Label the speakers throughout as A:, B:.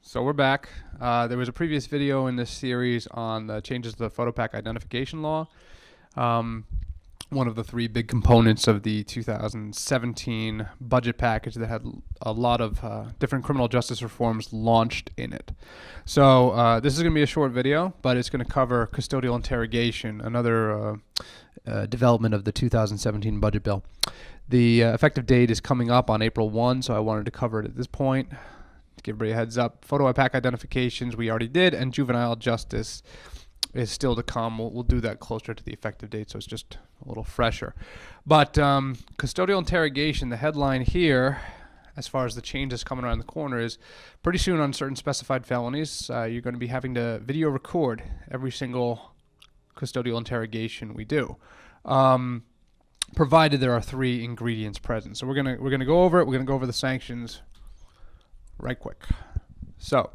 A: So we're back. There was a previous video in this series on the changes to the photo pack identification law. One of the three big components of the 2017 budget package that had a lot of different criminal justice reforms launched in it. So this is going to be a short video, but it's going to cover custodial interrogation, another development of the 2017 budget bill. The effective date is coming up on April 1, so I wanted to cover it at this point. To give everybody a heads up, photo pack identifications we already did, and juvenile justice is still to come. We'll do that closer to the effective date, so it's just a little fresher. But custodial interrogation, the headline here, as far as the changes coming around the corner, is pretty soon on certain specified felonies, you're going to be having to video record every single custodial interrogation we do, provided there are three ingredients present. So we're gonna go over it. We're gonna go over the sanctions right quick. So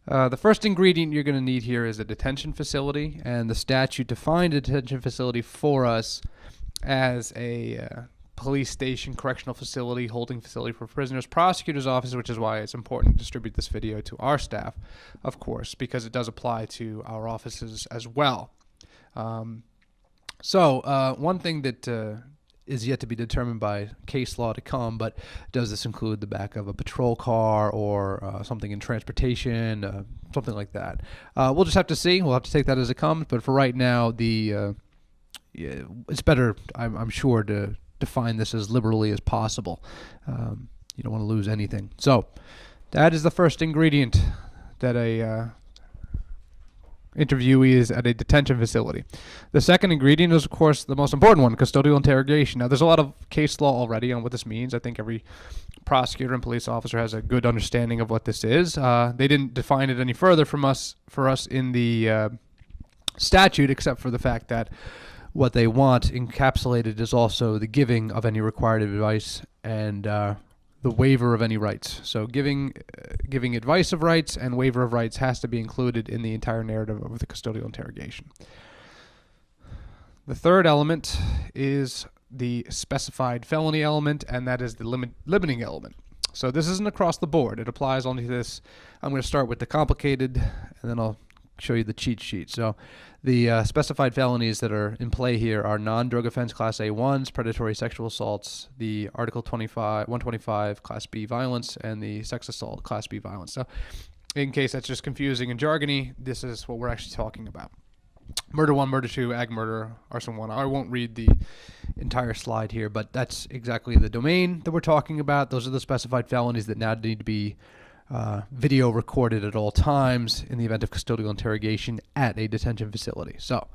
A: the first ingredient you're going to need here is a detention facility, and the statute defined a detention facility for us as a police station, correctional facility, holding facility for prisoners, prosecutor's office, which is why it's important to distribute this video to our staff, of course, because it does apply to our offices as well. So one thing that is yet to be determined by case law to come, but does this include the back of a patrol car or something in transportation, something like that? We'll just have to see. We'll have to take that as it comes. But for right now, it's better, I'm sure, to define this as liberally as possible. You don't want to lose anything. So that is the first ingredient that a interviewee is at a detention facility. The second ingredient is, of course, the most important one, custodial interrogation. Now, there's a lot of case law already on what this means. I think every prosecutor and police officer has a good understanding of what this is. They didn't define it any further for us in the statute, except for the fact that what they want encapsulated is also the giving of any required advice and the waiver of any rights. So giving advice of rights and waiver of rights has to be included in the entire narrative of the custodial interrogation. The third element is the specified felony element, and that is the limiting element. So this isn't across the board. It applies only to this. I'm going to start with the complicated, and then I'll show you the cheat sheet. So the specified felonies that are in play here are non-drug offense Class A1s, predatory sexual assaults, the Article 125 Class B violence, and the sex assault Class B violence. So in case that's just confusing and jargony, this is what we're actually talking about. Murder 1, Murder 2, Ag Murder, Arson 1. I won't read the entire slide here, but that's exactly the domain that we're talking about. Those are the specified felonies that now need to be video recorded at all times in the event of custodial interrogation at a detention facility. So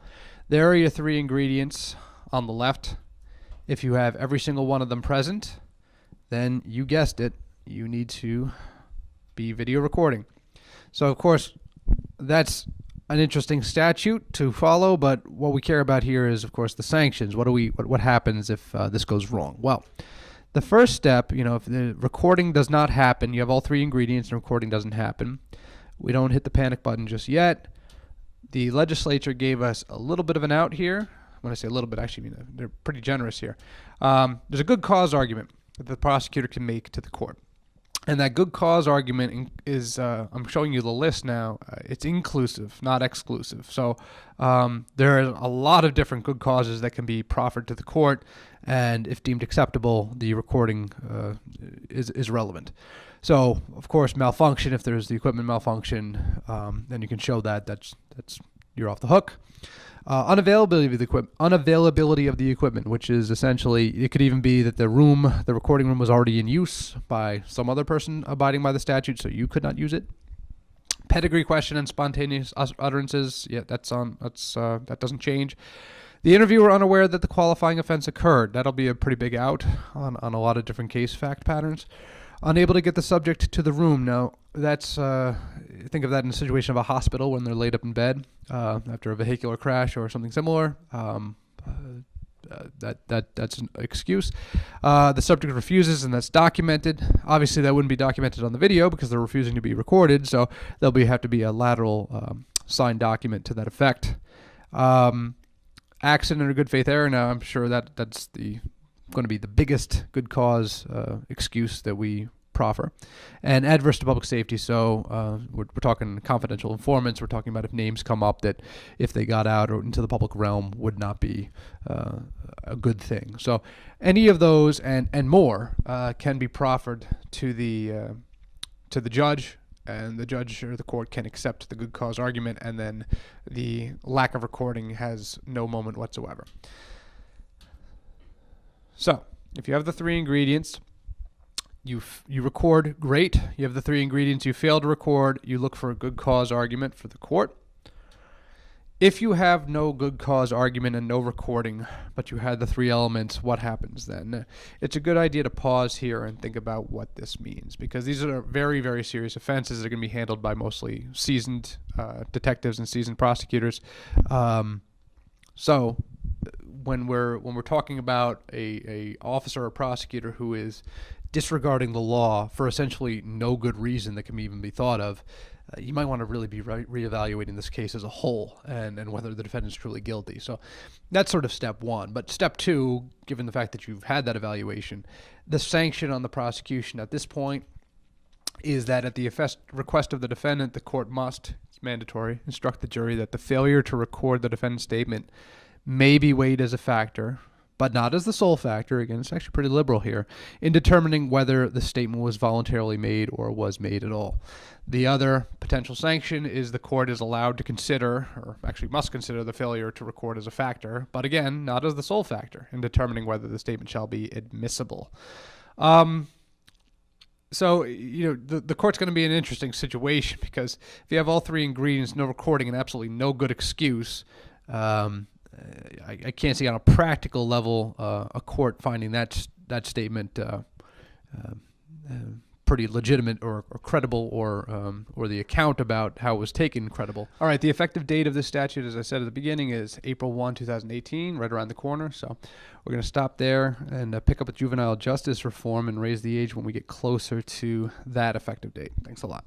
A: there are your three ingredients on the left. If you have every single one of them present, then you guessed it, you need to be video recording. So of course, that's an interesting statute to follow, but what we care about here is, of course, the sanctions. What happens if this goes wrong? Well, the first step, if the recording does not happen, you have all three ingredients and recording doesn't happen, we don't hit the panic button just yet. The legislature gave us a little bit of an out here. When I say a little bit, actually, they're pretty generous here. There's a good cause argument that the prosecutor can make to the court. And that good cause argument is, I'm showing you the list now, it's inclusive, not exclusive. So there are a lot of different good causes that can be proffered to the court, and if deemed acceptable, the recording is relevant. So, of course, malfunction, if there's the equipment malfunction, then you can show that's you're off the hook. Unavailability of the equipment, which is essentially, it could even be that the recording room was already in use by some other person abiding by the statute, so you could not use it. Pedigree question and spontaneous utterances, that doesn't change. The interviewer unaware that the qualifying offense occurred, that'll be a pretty big out on a lot of different case fact patterns. Unable to get the subject to the room. Now, that's think of that in a situation of a hospital when they're laid up in bed after a vehicular crash or something similar. That's an excuse. The subject refuses, and that's documented. Obviously, that wouldn't be documented on the video because they're refusing to be recorded, so there'll have to be a lateral signed document to that effect. Accident or good faith error. Now, I'm sure that's going to be the biggest good cause excuse that we proffer. And adverse to public safety, so we're talking confidential informants. We're talking about if names come up that if they got out or into the public realm would not be a good thing. So any of those and more can be proffered to the judge, and the judge or the court can accept the good cause argument, and then the lack of recording has no moment whatsoever. So if you have the three ingredients, you record, great. You have the three ingredients, you fail to record, you look for a good cause argument for the court. If you have no good cause argument and no recording, but you had the three elements, what happens then? It's a good idea to pause here and think about what this means, because these are very, very serious offenses that are going to be handled by mostly seasoned detectives and seasoned prosecutors. So when we're talking about a officer or prosecutor who is disregarding the law for essentially no good reason that can even be thought of, you might want to really be reevaluating this case as a whole and whether the defendant is truly guilty. So that's sort of step one. But step two, given the fact that you've had that evaluation, the sanction on the prosecution at this point is that at the request of the defendant, the court must, it's mandatory, instruct the jury that the failure to record the defendant's statement may be weighed as a factor, but not as the sole factor. Again, it's actually pretty liberal here, in determining whether the statement was voluntarily made or was made at all. The other potential sanction is the court is allowed to consider, or actually must consider, the failure to record as a factor, but again, not as the sole factor, in determining whether the statement shall be admissible. So, the court's going to be in an interesting situation, because if you have all three ingredients, no recording, and absolutely no good excuse, I can't see on a practical level a court finding that statement pretty legitimate or credible, or the account about how it was taken credible. All right, the effective date of this statute, as I said at the beginning, is April 1, 2018, right around the corner. So we're going to stop there and pick up with juvenile justice reform and raise the age when we get closer to that effective date. Thanks a lot.